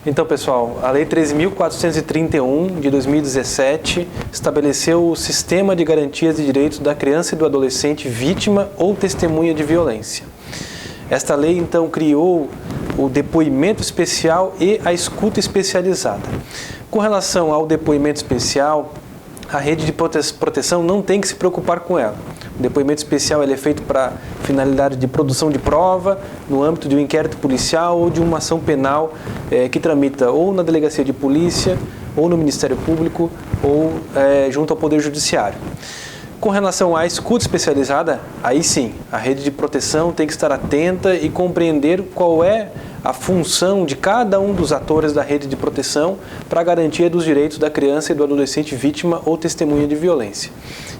Então, pessoal, a Lei 13.431 de 2017 estabeleceu o Sistema de Garantias de Direitos da Criança e do Adolescente vítima ou testemunha de violência. Esta lei, então, criou o depoimento especial e a escuta especializada. Com relação ao depoimento especial, a rede de proteção não tem que se preocupar com ela. O depoimento especial ele é feito para finalidade de produção de prova, no âmbito de um inquérito policial ou de uma ação penal que tramita ou na delegacia de polícia, ou no Ministério Público, ou junto ao Poder Judiciário. Com relação à escuta especializada, aí sim, a rede de proteção tem que estar atenta e compreender qual é a função de cada um dos atores da rede de proteção para a garantia dos direitos da criança e do adolescente vítima ou testemunha de violência.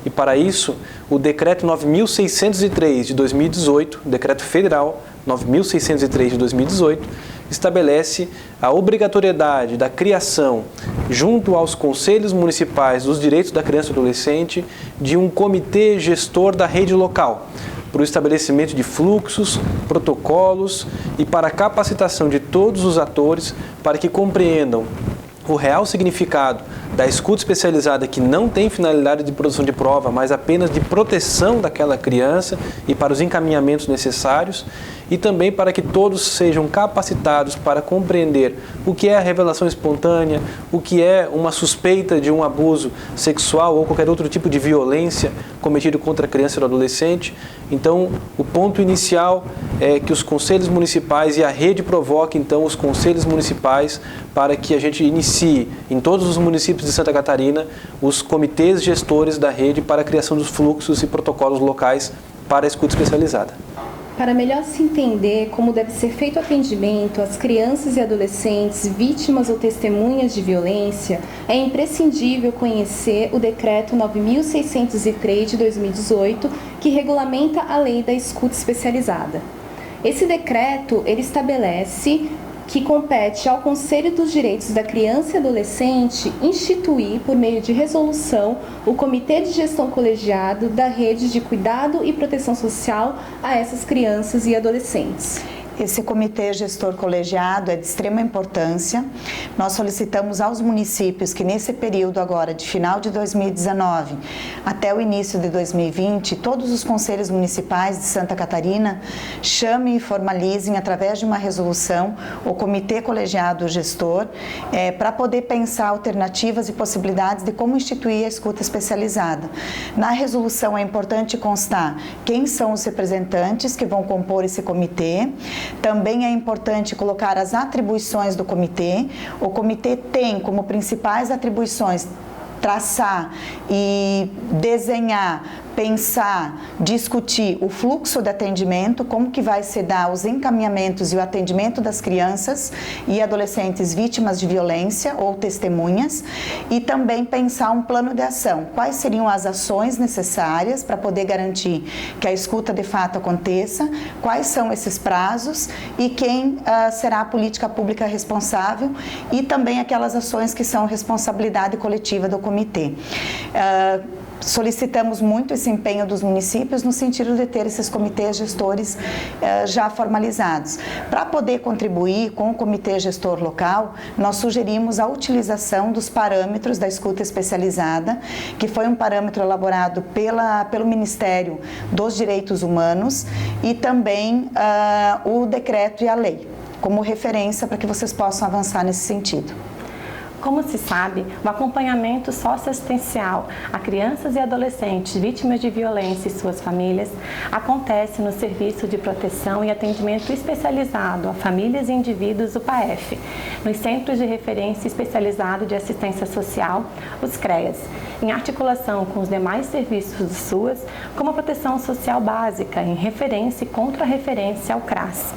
E para isso, o Decreto 9.603 de 2018, Decreto Federal 9.603 de 2018, estabelece a obrigatoriedade da criação, junto aos conselhos municipais dos direitos da criança e do adolescente, de um comitê gestor da rede local, para o estabelecimento de fluxos, protocolos e para a capacitação de todos os atores para que compreendam o real significado da escuta especializada, que não tem finalidade de produção de prova, mas apenas de proteção daquela criança e para os encaminhamentos necessários, e também para que todos sejam capacitados para compreender o que é a revelação espontânea, o que é uma suspeita de um abuso sexual ou qualquer outro tipo de violência cometido contra a criança ou adolescente. Então, o ponto inicial é que os conselhos municipais e a rede provoque, então, os conselhos municipais para que a gente inicie em todos os municípios de Santa Catarina os comitês gestores da rede para a criação dos fluxos e protocolos locais para a escuta especializada. Para melhor se entender como deve ser feito o atendimento às crianças e adolescentes vítimas ou testemunhas de violência, é imprescindível conhecer o Decreto 9.603 de 2018, que regulamenta a Lei da Escuta Especializada. Esse decreto, ele estabelece que compete ao Conselho dos Direitos da Criança e Adolescente instituir, por meio de resolução, o Comitê de Gestão Colegiado da Rede de Cuidado e Proteção Social a essas crianças e adolescentes. Esse comitê gestor colegiado é de extrema importância. Nós solicitamos aos municípios que nesse período agora, de final de 2019 até o início de 2020, todos os conselhos municipais de Santa Catarina chamem e formalizem, através de uma resolução, o comitê colegiado gestor, para poder pensar alternativas e possibilidades de como instituir a escuta especializada. Na resolução é importante constar quem são os representantes que vão compor esse comitê. Também é importante colocar as atribuições do comitê. O comitê tem como principais atribuições traçar e desenhar, pensar, discutir o fluxo de atendimento, como que vai se dar os encaminhamentos e o atendimento das crianças e adolescentes vítimas de violência ou testemunhas, e também pensar um plano de ação, quais seriam as ações necessárias para poder garantir que a escuta de fato aconteça, quais são esses prazos e quem será a política pública responsável, e também aquelas ações que são responsabilidade coletiva do comitê. Solicitamos muito esse empenho dos municípios no sentido de ter esses comitês gestores já formalizados. Para poder contribuir com o comitê gestor local, nós sugerimos a utilização dos parâmetros da escuta especializada, que foi um parâmetro elaborado pelo Ministério dos Direitos Humanos, e também o decreto e a lei, como referência para que vocês possam avançar nesse sentido. Como se sabe, o acompanhamento socioassistencial a crianças e adolescentes vítimas de violência e suas famílias acontece no Serviço de Proteção e Atendimento Especializado a Famílias e Indivíduos, o PAEF, nos Centros de Referência Especializado de Assistência Social, os CREAS, em articulação com os demais serviços do SUAS, como a proteção social básica, em referência e contra-referência ao CRAS.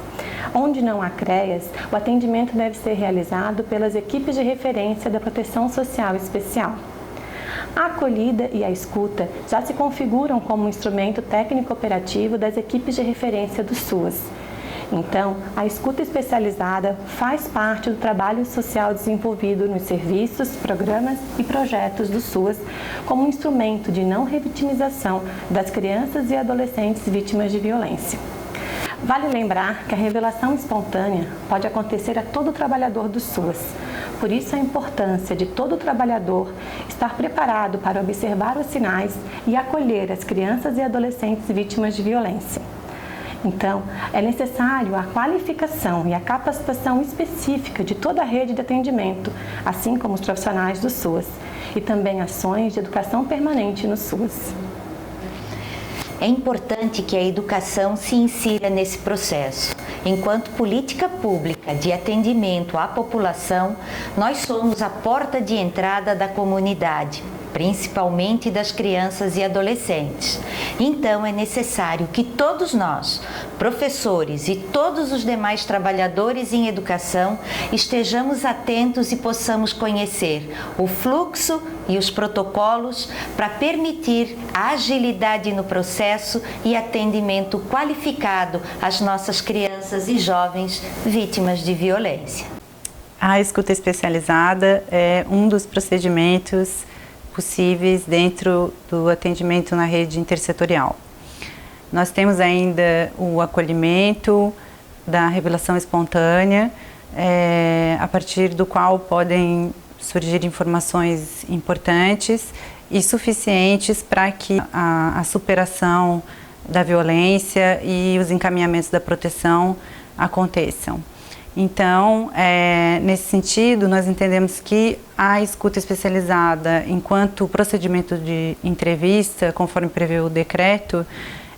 Onde não há CREAS, o atendimento deve ser realizado pelas equipes de referência da Proteção Social Especial. A acolhida e a escuta já se configuram como um instrumento técnico-operativo das equipes de referência do SUAS. Então, a escuta especializada faz parte do trabalho social desenvolvido nos serviços, programas e projetos do SUAS como um instrumento de não revitimização das crianças e adolescentes vítimas de violência. Vale lembrar que a revelação espontânea pode acontecer a todo trabalhador do SUAS. Por isso a importância de todo trabalhador estar preparado para observar os sinais e acolher as crianças e adolescentes vítimas de violência. Então, é necessário a qualificação e a capacitação específica de toda a rede de atendimento, assim como os profissionais do SUAS, e também ações de educação permanente no SUAS. É importante que a educação se insira nesse processo. Enquanto política pública de atendimento à população, nós somos a porta de entrada da comunidade, principalmente das crianças e adolescentes. Então, é necessário que todos nós, professores e todos os demais trabalhadores em educação, estejamos atentos e possamos conhecer o fluxo e os protocolos para permitir a agilidade no processo e atendimento qualificado às nossas crianças e jovens vítimas de violência. A escuta especializada é um dos procedimentos possíveis dentro do atendimento na rede intersetorial. Nós temos ainda o acolhimento da revelação espontânea, a partir do qual podem surgir informações importantes e suficientes para que a superação da violência e os encaminhamentos da proteção aconteçam. Então, nesse sentido, nós entendemos que a escuta especializada, enquanto procedimento de entrevista, conforme prevê o decreto,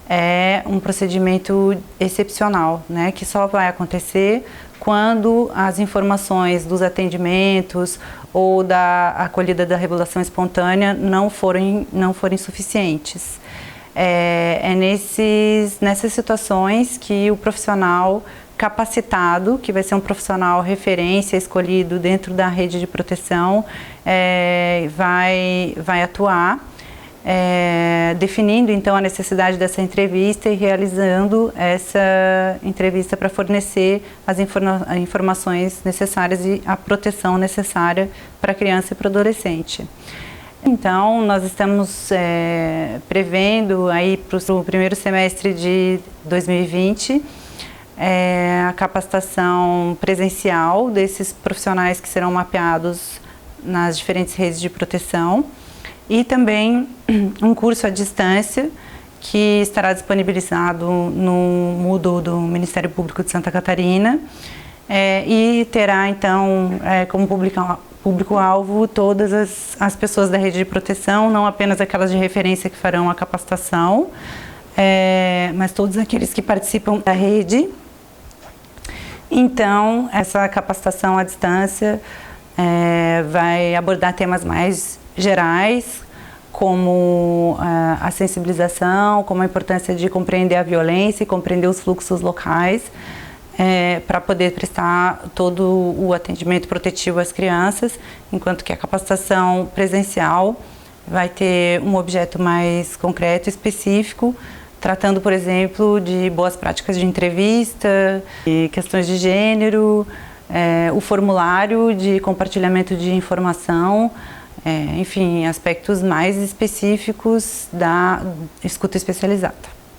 é um procedimento excepcional, né, que só vai acontecer quando as informações dos atendimentos ou da acolhida da revelação espontânea não forem suficientes. Nessas situações que o profissional capacitado, que vai ser um profissional referência escolhido dentro da rede de proteção, vai atuar, definindo então a necessidade dessa entrevista e realizando essa entrevista para fornecer as informações necessárias e a proteção necessária para a criança e para o adolescente. Então, nós estamos prevendo aí para o primeiro semestre de 2020 a capacitação presencial desses profissionais que serão mapeados nas diferentes redes de proteção e também um curso à distância que estará disponibilizado no Moodle do Ministério Público de Santa Catarina e terá então como público-alvo todas as pessoas da rede de proteção, não apenas aquelas de referência que farão a capacitação, mas todos aqueles que participam da rede. Então, essa capacitação à distância vai abordar temas mais gerais, como a sensibilização, como a importância de compreender a violência e compreender os fluxos locais, para poder prestar todo o atendimento protetivo às crianças, enquanto que a capacitação presencial vai ter um objeto mais concreto e específico, tratando, por exemplo, de boas práticas de entrevista, de questões de gênero, o formulário de compartilhamento de informação, enfim, aspectos mais específicos da escuta especializada.